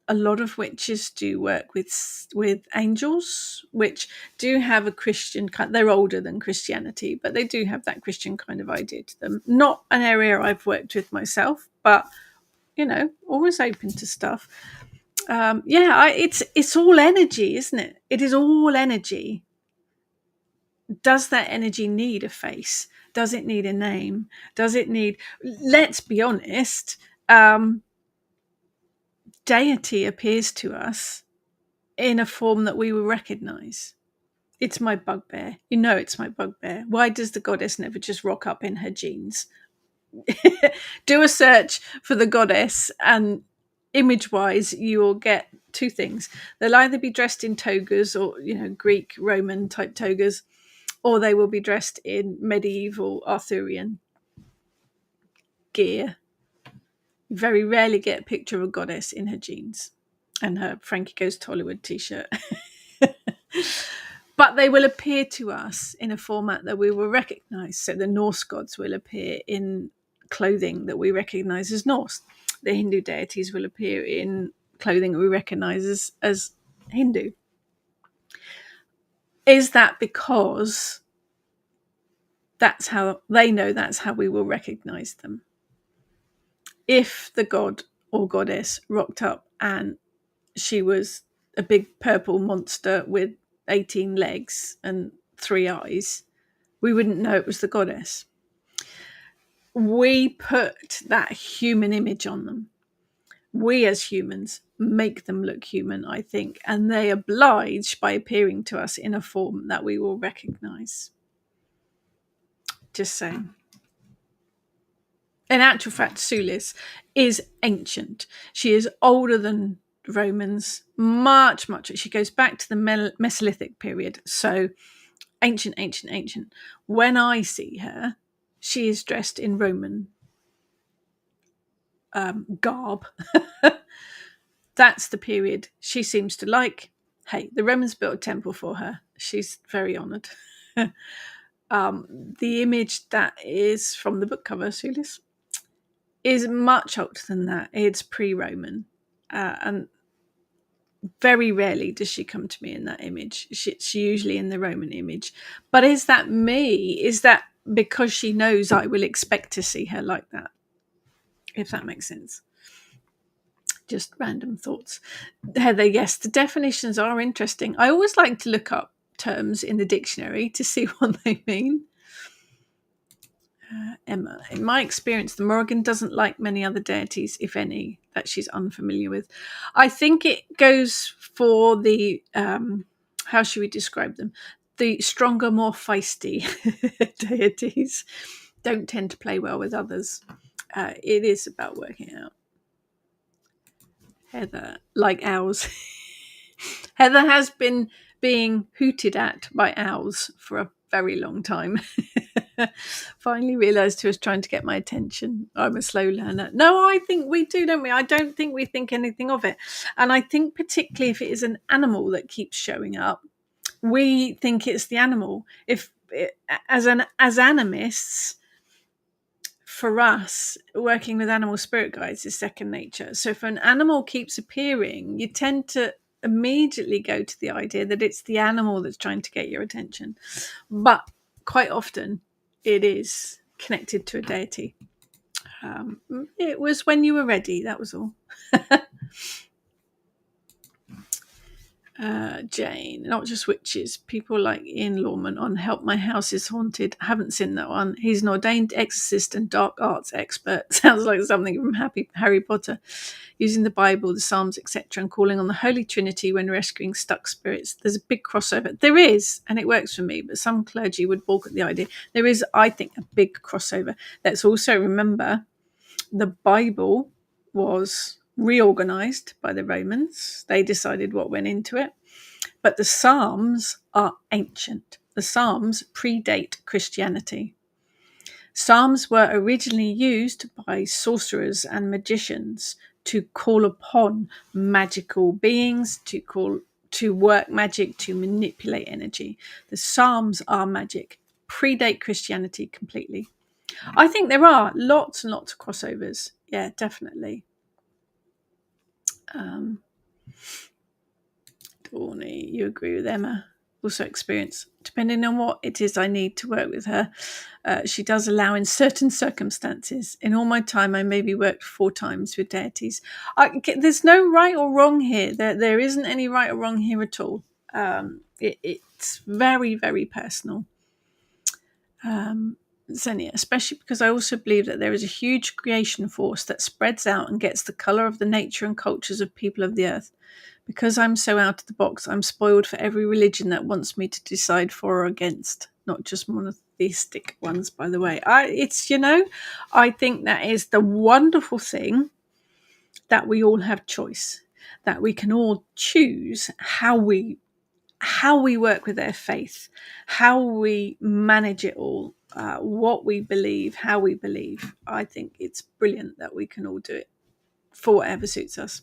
A lot of witches do work with angels, which do have a Christian kind. They're older than Christianity, but they do have that Christian kind of idea to them. Not an area I've worked with myself, but always open to stuff. It's all energy, isn't it? It is all energy. Does that energy need a face? Does it need a name? Does it need? Let's be honest. Deity appears to us in a form that we will recognize. It's my bugbear. It's my bugbear. Why does the goddess never just rock up in her jeans? Do a search for the goddess, and image-wise, you will get two things. They'll either be dressed in togas or, Greek, Roman type togas, or they will be dressed in medieval Arthurian gear. You very rarely get a picture of a goddess in her jeans and her Frankie Goes to Hollywood t-shirt. But they will appear to us in a format that we will recognize. So the Norse gods will appear in clothing that we recognize as Norse. The Hindu deities will appear in clothing that we recognize as Hindu. Is that because that's how they know that's how we will recognize them? If the god or goddess rocked up and she was a big purple monster with 18 legs and 3 eyes, we wouldn't know it was the goddess. we put that human image on them. We as humans make them look human, I think, and they oblige by appearing to us in a form that we will recognize. Just saying. In actual fact, Sulis is ancient. She is older than Romans, much. She goes back to the Mesolithic period. So ancient. When I see her, she is dressed in Roman garb. That's the period she seems to like. Hey, the Romans built a temple for her. She's very honoured. The image that is from the book cover, Sulis, is much older than that. It's pre-Roman. And very rarely does she come to me in that image. She's usually in the Roman image. But is that me? Is that because she knows I will expect to see her like that? If that makes sense. Just random thoughts. Heather, yes, the definitions are interesting. I always like to look up terms in the dictionary to see what they mean. Emma, in my experience, the Morrigan doesn't like many other deities, if any, that she's unfamiliar with. I think it goes for the, how should we describe them? The stronger, more feisty deities don't tend to play well with others. It is about working out. Heather, like owls. Heather has been being hooted at by owls for a very long time. Finally realised who was trying to get my attention. I'm a slow learner. No, I think we do, don't we? I don't think we think anything of it. And I think particularly if it is an animal that keeps showing up, we think it's the animal. As animists, for us, working with animal spirit guides is second nature. So if an animal keeps appearing, you tend to immediately go to the idea that it's the animal that's trying to get your attention. But quite often it is connected to a deity. It was when you were ready, that was all. Jane, not just witches, people like Ian Lawman on Help My House is Haunted. Haven't seen that one. He's an ordained exorcist and dark arts expert. Sounds like something from Harry Potter. Using the Bible, the Psalms, etc., and calling on the Holy Trinity when rescuing stuck spirits. There's a big crossover. There is, and it works for me, but some clergy would balk at the idea. There is, I think, a big crossover. Let's also remember the Bible was reorganized by the Romans. They decided what went into it. But the Psalms are ancient. The Psalms predate Christianity. Psalms were originally used by sorcerers and magicians to call upon magical beings, to work magic, to manipulate energy. The Psalms are magic, predate Christianity completely. I think there are lots and lots of crossovers. Yeah, definitely. Dawney, you agree with Emma? Also experience. Depending on what it is I need to work with her, she does allow in certain circumstances. In all my time, I maybe worked 4 times with deities. There's no right or wrong here. There isn't any right or wrong here at all. It's very, very personal. Xenia, especially because I also believe that there is a huge creation force that spreads out and gets the colour of the nature and cultures of people of the earth. Because I'm so out of the box, I'm spoiled for every religion that wants me to decide for or against, not just monotheistic ones, by the way. I think that is the wonderful thing, that we all have choice, that we can all choose how we work with their faith, how we manage it all, what we believe, how we believe. I think it's brilliant that we can all do it for whatever suits us.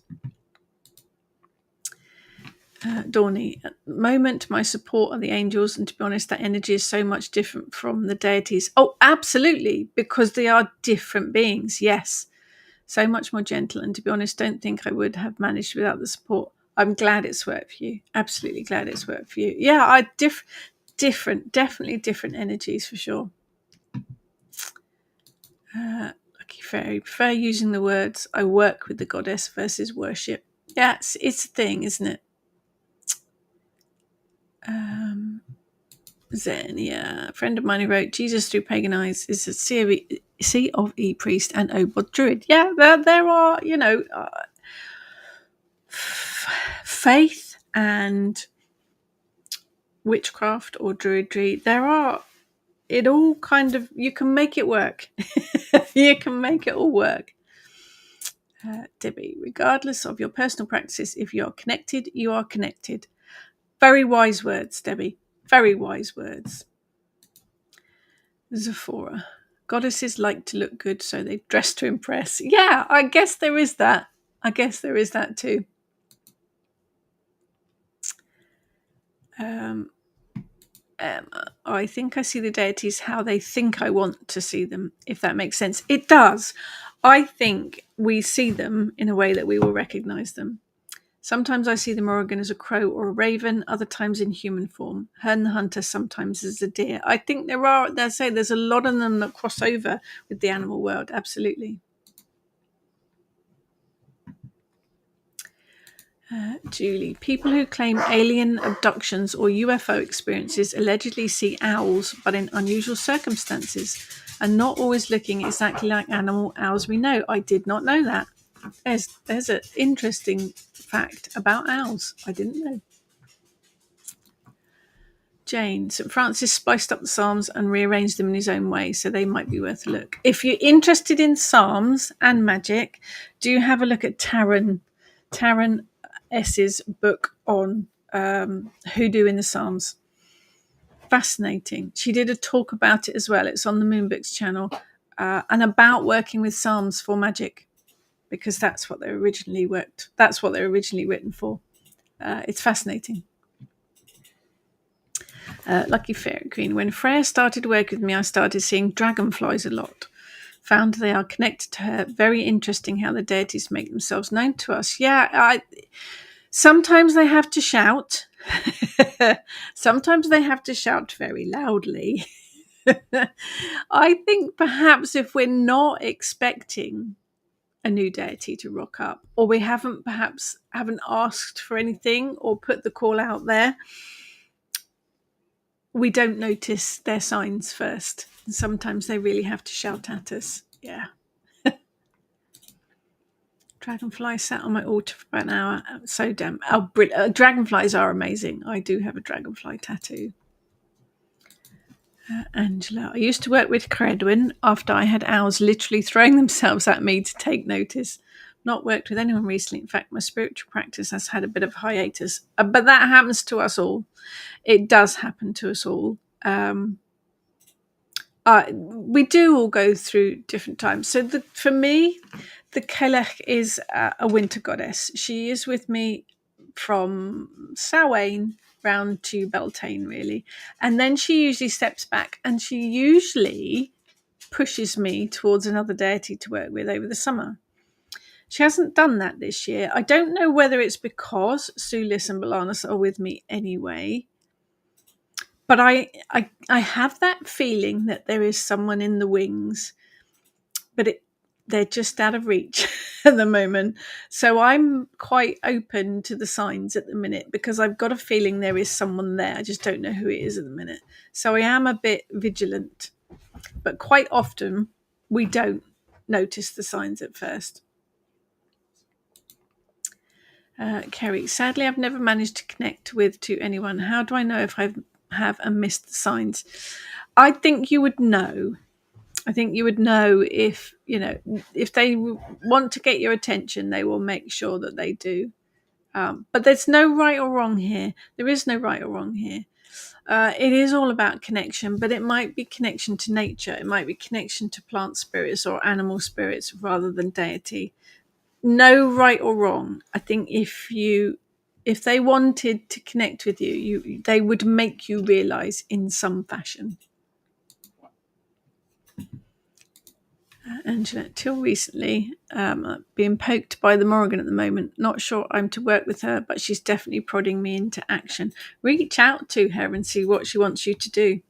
Dawney, at the moment, my support are the angels, and to be honest, that energy is so much different from the deities. Oh, absolutely, because they are different beings, yes. So much more gentle, and to be honest, don't think I would have managed without the support. I'm glad it's worked for you. Absolutely glad it's worked for you. Yeah, definitely different energies for sure. Lucky Fairy, prefer using the words I work with the goddess versus worship. Yeah, it's a thing, isn't it? Zen, yeah. A friend of mine who wrote Jesus Through Pagan Eyes is C of E Priest and Obod Druid. Yeah, there are, faith and witchcraft or druidry. It all kind of, you can make it work. You can make it all work. Debbie, regardless of your personal practices, if you are connected, you are connected. Very wise words, Debbie. Very wise words. Zephora. Goddesses like to look good, so they dress to impress. Yeah, I guess there is that. I guess there is that too. I think I see the deities how they think I want to see them, if that makes sense. It does. I think we see them in a way that we will recognize them. Sometimes I see the Morrigan as a crow or a raven, other times in human form. Herne the Hunter sometimes as a deer. I think there's a lot of them that cross over with the animal world, absolutely. Julie, people who claim alien abductions or UFO experiences allegedly see owls, but in unusual circumstances, and not always looking exactly like animal owls we know. I did not know that. There's an interesting fact about owls. I didn't know. Jane, St. Francis spiced up the Psalms and rearranged them in his own way, so they might be worth a look. If you're interested in Psalms and magic, do have a look at Taryn S's book on hoodoo in the Psalms. Fascinating. She did a talk about it as well. It's on the Moonbooks channel, and about working with Psalms for magic, because that's what they originally worked. That's what they're originally written for. It's fascinating. Lucky Fairy Queen. When Freya started working with me, I started seeing dragonflies a lot. Found they are connected to her. Very interesting how the deities make themselves known to us. Yeah, sometimes they have to shout. Sometimes they have to shout very loudly. I think perhaps if we're not expecting a new deity to rock up, or we haven't asked for anything or put the call out there, we don't notice their signs first. Sometimes they really have to shout at us. Yeah. Dragonfly sat on my altar for about an hour. So damn. Dragonflies are amazing. I do have a dragonfly tattoo. Angela, I used to work with Credwin after I had owls literally throwing themselves at me to take notice. Not worked with anyone recently. In fact, my spiritual practice has had a bit of hiatus. But that happens to us all. It does happen to us all. We do all go through different times. So for me, the Kelech is a winter goddess. She is with me from Samhain round to Beltane, really. And then she usually steps back, and she usually pushes me towards another deity to work with over the summer. She hasn't done that this year. I don't know whether it's because Sulis and Balanus are with me anyway. But I have that feeling that there is someone in the wings, but they're just out of reach at the moment. So I'm quite open to the signs at the minute, because I've got a feeling there is someone there. I just don't know who it is at the minute. So I am a bit vigilant. But quite often we don't notice the signs at first. Kerry, sadly, I've never managed to connect to anyone. How do I know if I have and missed the signs? I think you would know. I think you would know if they want to get your attention, they will make sure that they do. But there's no right or wrong here. There is no right or wrong here. It is all about connection, but it might be connection to nature. It might be connection to plant spirits or animal spirits rather than deity. No right or wrong. I think if they wanted to connect with you, they would make you realize in some fashion. Angela, till recently, being poked by the Morrigan at the moment. Not sure I'm to work with her, but she's definitely prodding me into action. Reach out to her and see what she wants you to do.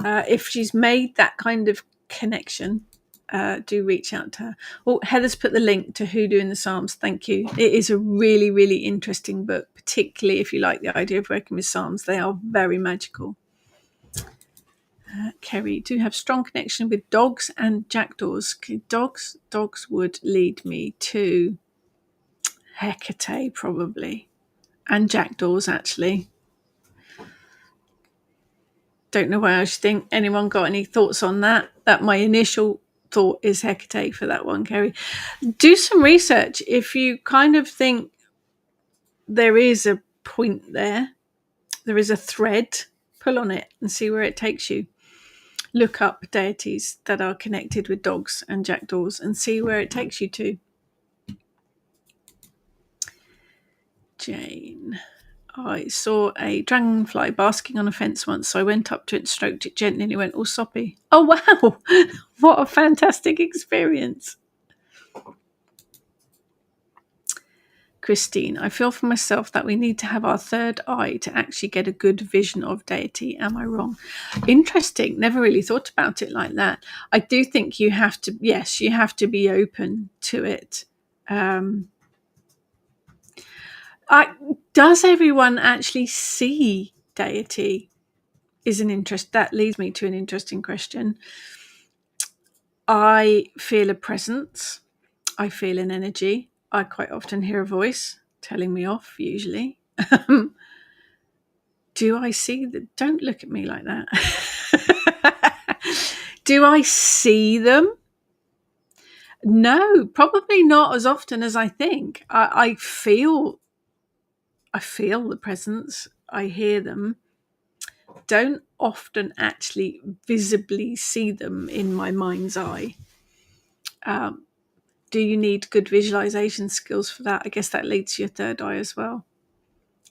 If she's made that kind of connection, do reach out to her. Oh, Heather's put the link to Hoodoo in the Psalms. Thank you. It is a really, really interesting book, particularly if you like the idea of working with Psalms. They are very magical. Kerry, do have strong connection with dogs and jackdaws. Dogs would lead me to Hecate, probably, and jackdaws, actually. Don't know why I should think. Anyone got any thoughts on that? That my initial thought is Hecate for that one, Kerry. Do some research if you kind of think there is a point there is a thread, pull on it and see where it takes you. Look up deities that are connected with dogs and jackdaws and see where it takes you to. Jane, I saw a dragonfly basking on a fence once, so I went up to it and stroked it gently and it went all soppy. Oh, wow. What a fantastic experience. Christine, I feel for myself that we need to have our third eye to actually get a good vision of deity. Am I wrong? Interesting. Never really thought about it like that. I do think you have to, yes, you have to be open to it. Does everyone actually see deity? That leads me to an interesting question. I feel a presence. I feel an energy. I quite often hear a voice telling me off, usually. Do I see them? Don't look at me like that. Do I see them? No, probably not as often as I think. I feel the presence. I hear them. Don't often actually visibly see them in my mind's eye. Do you need good visualization skills for that? I guess that leads to your third eye as well.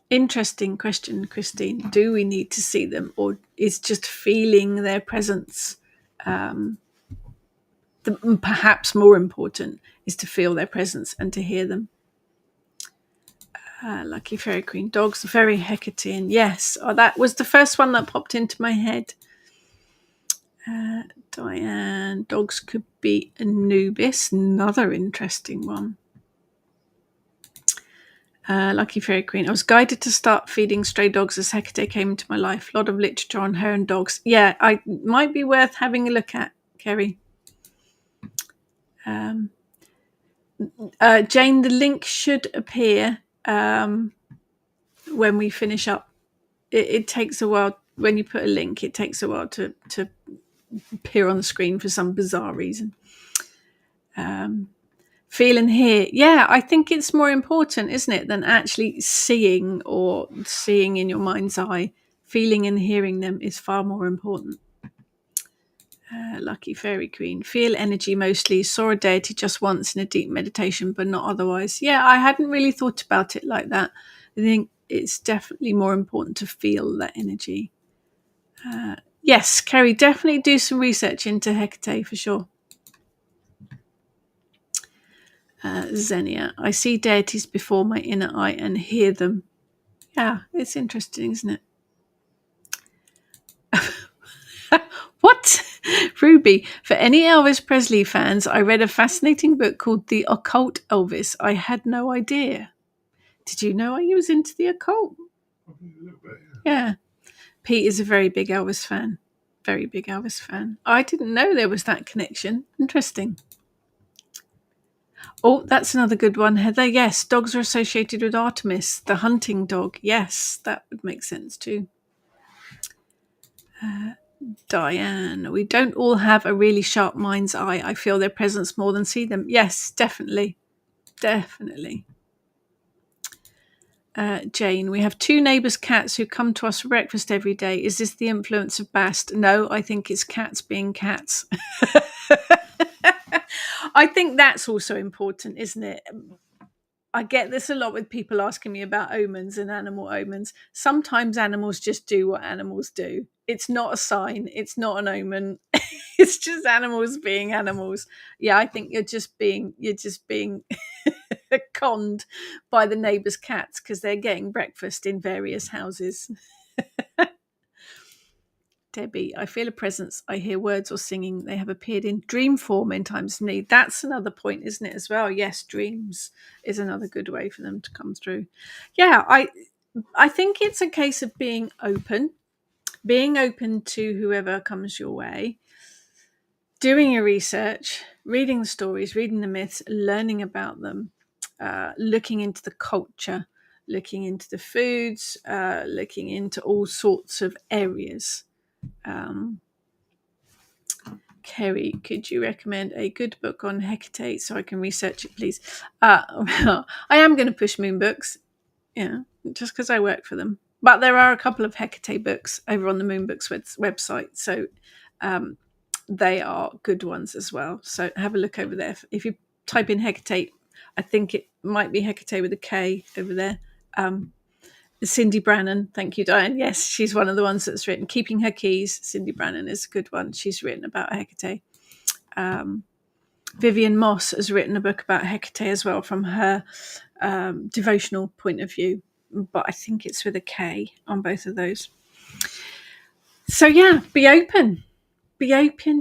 Interesting question, Christine. Do we need to see them, or is just feeling their presence perhaps more important is to feel their presence and to hear them? Lucky Fairy Queen. Dogs, very Hecatean. Yes, that was the first one that popped into my head. Diane, dogs could be Anubis. Another interesting one. Lucky Fairy Queen. I was guided to start feeding stray dogs as Hecate came into my life. A lot of literature on her and dogs. Yeah, I might be worth having a look at, Kerry. Jane, the link should appear when we finish up. It takes a while. When you put a link, it takes a while to appear on the screen for some bizarre reason. Feel and hear. Yeah, I think it's more important, isn't it, than actually seeing or seeing in your mind's eye. Feeling and hearing them is far more important. Lucky Fairy Queen. Feel energy mostly. Saw a deity just once in a deep meditation, but not otherwise. Yeah, I hadn't really thought about it like that. I think it's definitely more important to feel that energy. Yes, Kerry, definitely do some research into Hecate for sure. Xenia, I see deities before my inner eye and hear them. Yeah, it's interesting, isn't it? What? Ruby, for any Elvis Presley fans, I read a fascinating book called The Occult Elvis. I had no idea. Did you know I was into the occult? A little bit, yeah. Pete is a very big Elvis fan. Very big Elvis fan. I didn't know there was that connection. Interesting. Oh, that's another good one, Heather. Yes, dogs are associated with Artemis, the hunting dog. Yes, that would make sense too. Diane, we don't all have a really sharp mind's eye. I feel their presence more than see them. Yes, definitely. Definitely. Jane, we have 2 neighbours' cats who come to us for breakfast every day. Is this the influence of Bast? No, I think it's cats being cats. I think that's also important, isn't it? I get this a lot with people asking me about omens and animal omens. Sometimes animals just do what animals do. It's not a sign. It's not an omen. It's just animals being animals. Yeah, I think you're just being conned by the neighbours' cats because they're getting breakfast in various houses. Debbie, I feel a presence. I hear words or singing. They have appeared in dream form in times of need. That's another point, isn't it, as well? Yes, dreams is another good way for them to come through. Yeah, I think it's a case of being open. being open to whoever comes your way, doing your research, reading the stories, reading the myths, learning about them, looking into the culture, looking into the foods, looking into all sorts of areas. Kerry, could you recommend a good book on Hecate so I can research it, please? I am going to push Moon Books, just because I work for them. But there are a couple of Hecate books over on the Moon Books website, so they are good ones as well. So have a look over there. If you type in Hecate, I think it might be Hecate with a K over there. Cindy Brannan, thank you, Diane. Yes, she's one of the ones that's written Keeping Her Keys. Cindy Brannan is a good one. She's written about Hecate. Vivian Moss has written a book about Hecate as well from her devotional point of view, but I think it's with a K on both of those. So yeah, be open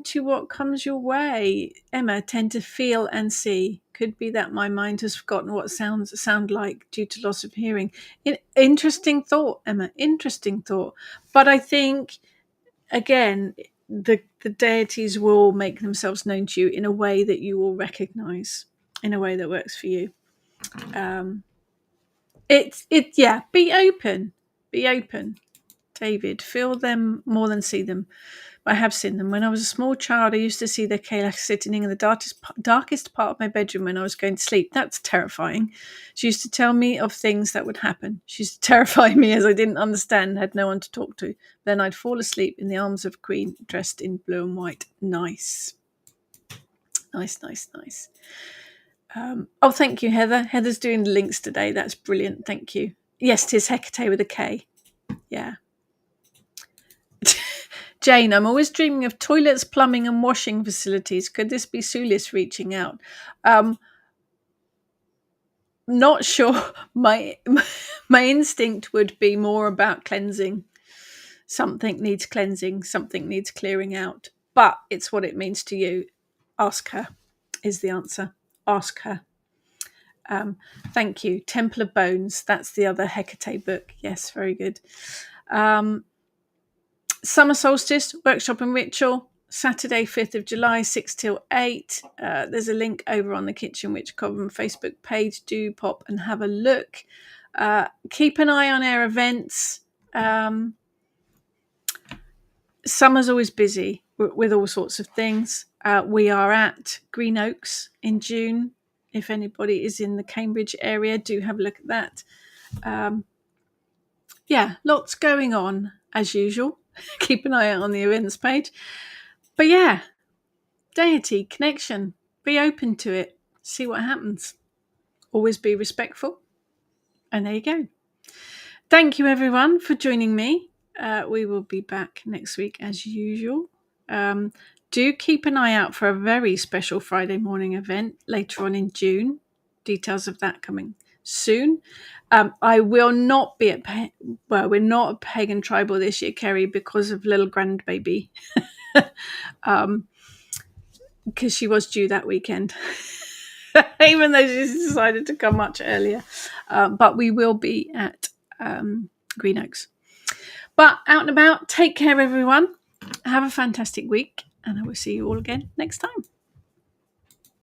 to what comes your way. Emma, tend to feel and see. Could be that my mind has forgotten what sounds sound like due to loss of hearing. Interesting thought, Emma. Interesting thought. But I think, again, the deities will make themselves known to you in a way that you will recognize, in a way that works for you. Be open. Be open. David, feel them more than see them. I have seen them. When I was a small child, I used to see the Kayla sitting in the darkest part of my bedroom when I was going to sleep. That's terrifying. She used to tell me of things that would happen. She used to terrify me as I didn't understand and had no one to talk to. Then I'd fall asleep in the arms of a queen dressed in blue and white. Nice. Nice. Thank you, Heather. Heather's doing the links today. That's brilliant. Thank you. Yes, 'tis Hecate with a K. Yeah. Jane, I'm always dreaming of toilets, plumbing, and washing facilities. Could this be Sulis reaching out? Not sure. My instinct would be more about cleansing. Something needs cleansing. Something needs clearing out. But it's what it means to you. Ask her is the answer. Ask her. Thank you. Temple of Bones. That's the other Hecate book. Yes, very good. Summer Solstice, Workshop and Ritual, Saturday, 5th of July, 6 till 8. There's a link over on the Kitchen Witch Coven Facebook page. Do pop and have a look. Keep an eye on our events. Summer's always busy with all sorts of things. We are at Green Oaks in June. If anybody is in the Cambridge area, do have a look at that. Lots going on as usual. Keep an eye out on the events page. But yeah, deity, connection, be open to it, see what happens. Always be respectful. And there you go. Thank you, everyone, for joining me. We will be back next week as usual. Do keep an eye out for a very special Friday morning event later on in June. Details of that coming soon. I will not be at we're not at Pagan Tribal this year, Kerry, because of little grandbaby. Because she was due that weekend, even though she decided to come much earlier. But we will be at Green Oaks. But out and about, take care, everyone. Have a fantastic week, and I will see you all again next time.